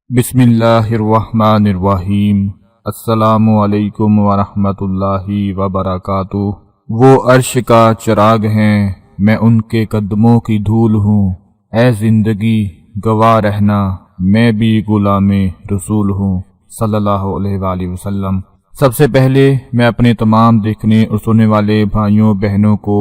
بسم اللہ الرحمن الرحیم۔ السلام علیکم ورحمۃ اللہ وبرکاتہ۔ وہ عرش کا چراغ ہیں، میں ان کے قدموں کی دھول ہوں۔ اے زندگی گواہ رہنا، میں بھی غلام رسول ہوں، صلی اللہ علیہ وآلہ وسلم۔ سب سے پہلے میں اپنے تمام دیکھنے اور سننے والے بھائیوں بہنوں کو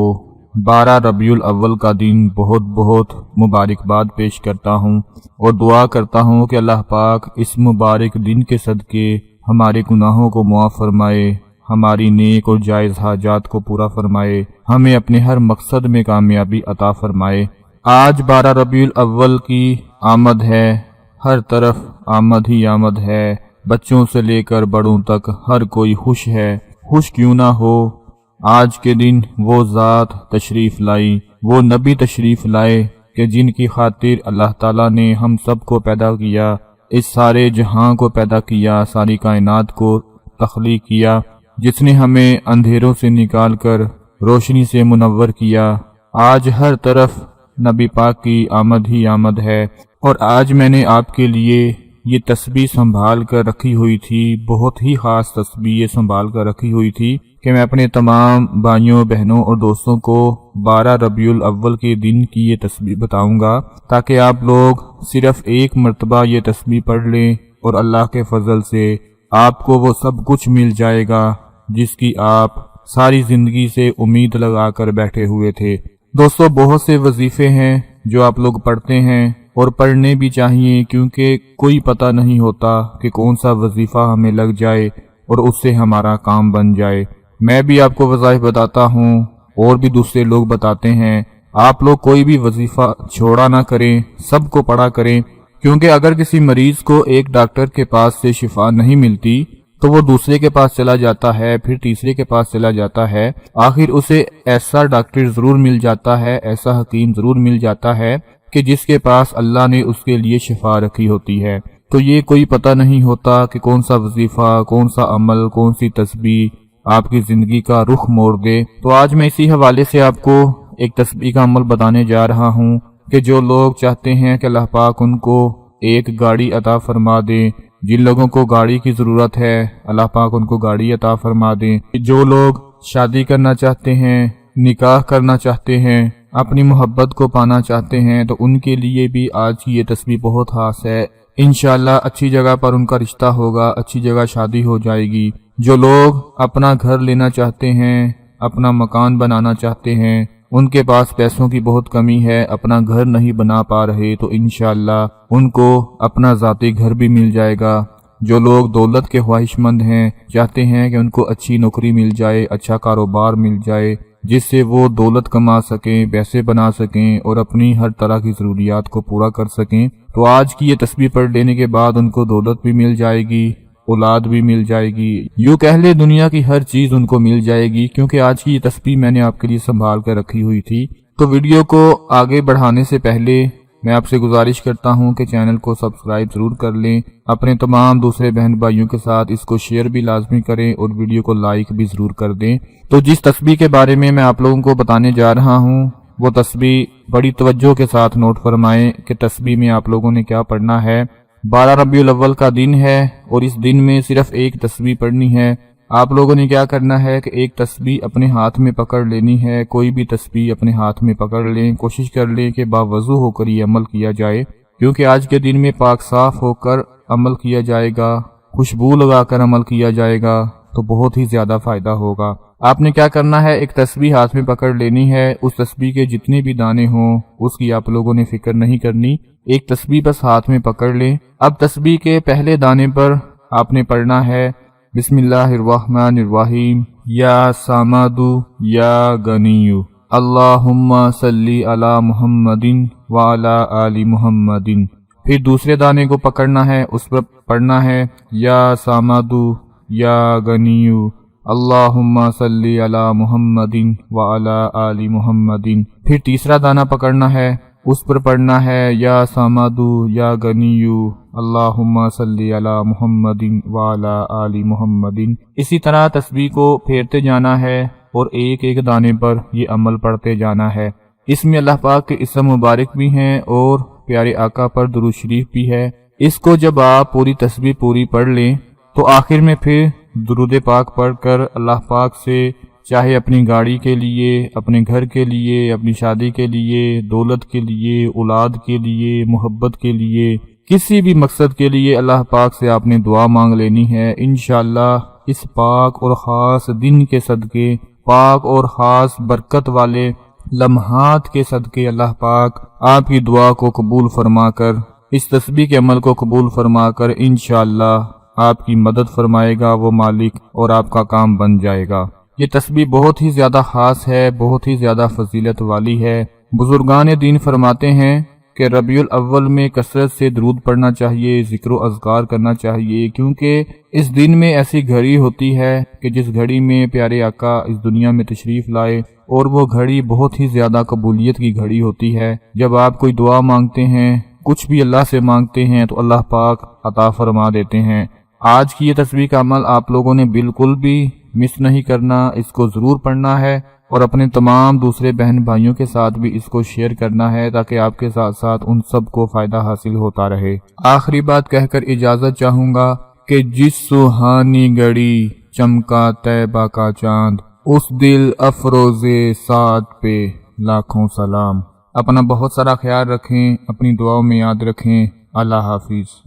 12 ربیع الاول کا دن بہت بہت مبارکباد پیش کرتا ہوں اور دعا کرتا ہوں کہ اللہ پاک اس مبارک دن کے صدقے ہمارے گناہوں کو معاف فرمائے، ہماری نیک اور جائز حاجات کو پورا فرمائے، ہمیں اپنے ہر مقصد میں کامیابی عطا فرمائے۔ آج 12 ربیع الاول کی آمد ہے، ہر طرف آمد ہی آمد ہے، بچوں سے لے کر بڑوں تک ہر کوئی خوش ہے۔ خوش کیوں نہ ہو؟ آج کے دن وہ ذات تشریف لائی، وہ نبی تشریف لائے کہ جن کی خاطر اللہ تعالیٰ نے ہم سب کو پیدا کیا، اس سارے جہاں کو پیدا کیا، ساری کائنات کو تخلیق کیا، جس نے ہمیں اندھیروں سے نکال کر روشنی سے منور کیا۔ آج ہر طرف نبی پاک کی آمد ہی آمد ہے، اور آج میں نے آپ کے لیے یہ تسبیح سنبھال کر رکھی ہوئی تھی، بہت ہی خاص تسبیح یہ سنبھال کر رکھی ہوئی تھی کہ میں اپنے تمام بھائیوں بہنوں اور دوستوں کو 12 ربیع الاول کے دن کی یہ تسبیح بتاؤں گا، تاکہ آپ لوگ صرف ایک مرتبہ یہ تسبیح پڑھ لیں اور اللہ کے فضل سے آپ کو وہ سب کچھ مل جائے گا جس کی آپ ساری زندگی سے امید لگا کر بیٹھے ہوئے تھے۔ دوستو، بہت سے وظیفے ہیں جو آپ لوگ پڑھتے ہیں اور پڑھنے بھی چاہیے، کیونکہ کوئی پتہ نہیں ہوتا کہ کون سا وظیفہ ہمیں لگ جائے اور اس سے ہمارا کام بن جائے۔ میں بھی آپ کو وظائف بتاتا ہوں اور بھی دوسرے لوگ بتاتے ہیں، آپ لوگ کوئی بھی وظیفہ چھوڑا نہ کریں، سب کو پڑھا کریں، کیونکہ اگر کسی مریض کو ایک ڈاکٹر کے پاس سے شفا نہیں ملتی تو وہ دوسرے کے پاس چلا جاتا ہے، پھر تیسرے کے پاس چلا جاتا ہے، آخر اسے ایسا ڈاکٹر ضرور مل جاتا ہے، ایسا حکیم ضرور مل جاتا ہے کہ جس کے پاس اللہ نے اس کے لیے شفا رکھی ہوتی ہے۔ تو یہ کوئی پتہ نہیں ہوتا کہ کون سا وظیفہ، کون سا عمل، کون سی تسبیح آپ کی زندگی کا رخ موڑ دے۔ تو آج میں اسی حوالے سے آپ کو ایک تسبیح کا عمل بتانے جا رہا ہوں کہ جو لوگ چاہتے ہیں کہ اللہ پاک ان کو ایک گاڑی عطا فرما دیں، جن لوگوں کو گاڑی کی ضرورت ہے اللہ پاک ان کو گاڑی عطا فرما دیں، جو لوگ شادی کرنا چاہتے ہیں، نکاح کرنا چاہتے ہیں، اپنی محبت کو پانا چاہتے ہیں، تو ان کے لیے بھی آج کی یہ تسبیح بہت خاص ہے۔ انشاءاللہ اچھی جگہ پر ان کا رشتہ ہوگا، اچھی جگہ شادی ہو جائے گی۔ جو لوگ اپنا گھر لینا چاہتے ہیں، اپنا مکان بنانا چاہتے ہیں، ان کے پاس پیسوں کی بہت کمی ہے، اپنا گھر نہیں بنا پا رہے، تو انشاءاللہ ان کو اپنا ذاتی گھر بھی مل جائے گا۔ جو لوگ دولت کے خواہش مند ہیں، چاہتے ہیں کہ ان کو اچھی نوکری مل جائے، اچھا کاروبار مل جائے، جس سے وہ دولت کما سکیں، پیسے بنا سکیں اور اپنی ہر طرح کی ضروریات کو پورا کر سکیں، تو آج کی یہ تسبیح پڑھ لینے کے بعد ان کو دولت بھی مل جائے گی، اولاد بھی مل جائے گی، یوں کہہ لے دنیا کی ہر چیز ان کو مل جائے گی، کیونکہ آج کی یہ تسبیح میں نے آپ کے لیے سنبھال کر رکھی ہوئی تھی۔ تو ویڈیو کو آگے بڑھانے سے پہلے میں آپ سے گزارش کرتا ہوں کہ چینل کو سبسکرائب ضرور کر لیں، اپنے تمام دوسرے بہن بھائیوں کے ساتھ اس کو شیئر بھی لازمی کریں اور ویڈیو کو لائک بھی ضرور کر دیں۔ تو جس تسبیح کے بارے میں آپ لوگوں کو بتانے جا رہا ہوں، وہ تسبیح بڑی توجہ کے ساتھ نوٹ فرمائیں کہ تسبیح میں آپ لوگوں نے کیا پڑھنا ہے۔ 12 ربیع الاول کا دن ہے اور اس دن میں صرف ایک تسبیح پڑھنی ہے۔ آپ لوگوں نے کیا کرنا ہے کہ ایک تسبیح اپنے ہاتھ میں پکڑ لینی ہے، کوئی بھی تسبیح اپنے ہاتھ میں پکڑ لیں، کوشش کر لیں کہ باوضو ہو کر یہ عمل کیا جائے، کیونکہ آج کے دن میں پاک صاف ہو کر عمل کیا جائے گا، خوشبو لگا کر عمل کیا جائے گا تو بہت ہی زیادہ فائدہ ہوگا۔ آپ نے کیا کرنا ہے، ایک تسبیح ہاتھ میں پکڑ لینی ہے، اس تسبیح کے جتنے بھی دانے ہوں اس کی آپ لوگوں نے فکر نہیں کرنی، ایک تسبیح بس ہاتھ میں پکڑ لیں۔ اب تسبیح کے پہلے دانے پر آپ نے پڑھنا ہے بسم اللہ الرحمن الرحیم، یا سامد یا غنی، اللہم صلی علی محمد وعلی آل محمد۔ پھر دوسرے دانے کو پکڑنا ہے، اس پر پڑھنا ہے یا سامد یا غنی، اللہم صلی علی محمد وعلی آل محمد۔ پھر تیسرا دانہ پکڑنا ہے، اس پر پڑھنا ہے یا سامد یا غنی، اللہم صلی علی محمد وعلی آل محمد۔ اسی طرح تسبیح کو پھیرتے جانا ہے اور ایک ایک دانے پر یہ عمل پڑھتے جانا ہے۔ اس میں اللہ پاک کے اسم مبارک بھی ہیں اور پیارے آقا پر درود شریف بھی ہے۔ اس کو جب آپ پوری تسبیح پوری پڑھ لیں تو آخر میں پھر درود پاک پڑھ کر اللہ پاک سے چاہے اپنی گاڑی کے لیے، اپنے گھر کے لیے، اپنی شادی کے لیے، دولت کے لیے، اولاد کے لیے، محبت کے لیے، کسی بھی مقصد کے لیے اللہ پاک سے آپ نے دعا مانگ لینی ہے۔ انشاءاللہ اس پاک اور خاص دن کے صدقے، پاک اور خاص برکت والے لمحات کے صدقے اللہ پاک آپ کی دعا کو قبول فرما کر، اس تسبیح کے عمل کو قبول فرما کر انشاءاللہ آپ کی مدد فرمائے گا وہ مالک، اور آپ کا کام بن جائے گا۔ یہ تسبیح بہت ہی زیادہ خاص ہے، بہت ہی زیادہ فضیلت والی ہے۔ بزرگان دین فرماتے ہیں کہ ربیع الاول میں کثرت سے درود پڑھنا چاہیے، ذکر و اذکار کرنا چاہیے، کیونکہ اس دن میں ایسی گھڑی ہوتی ہے کہ جس گھڑی میں پیارے آقا اس دنیا میں تشریف لائے، اور وہ گھڑی بہت ہی زیادہ قبولیت کی گھڑی ہوتی ہے۔ جب آپ کوئی دعا مانگتے ہیں، کچھ بھی اللہ سے مانگتے ہیں تو اللہ پاک عطا فرما دیتے ہیں۔ آج کی یہ تسبیح کا عمل آپ لوگوں نے بالکل بھی مس نہیں کرنا، اس کو ضرور پڑھنا ہے، اور اپنے تمام دوسرے بہن بھائیوں کے ساتھ بھی اس کو شیئر کرنا ہے تاکہ آپ کے ساتھ ساتھ ان سب کو فائدہ حاصل ہوتا رہے۔ آخری بات کہہ کر اجازت چاہوں گا کہ جس سہانی گھڑی چمکا طیبہ کا چاند، اس دل افروز سعد پہ لاکھوں سلام۔ اپنا بہت سارا خیال رکھیں، اپنی دعاؤں میں یاد رکھیں۔ اللہ حافظ۔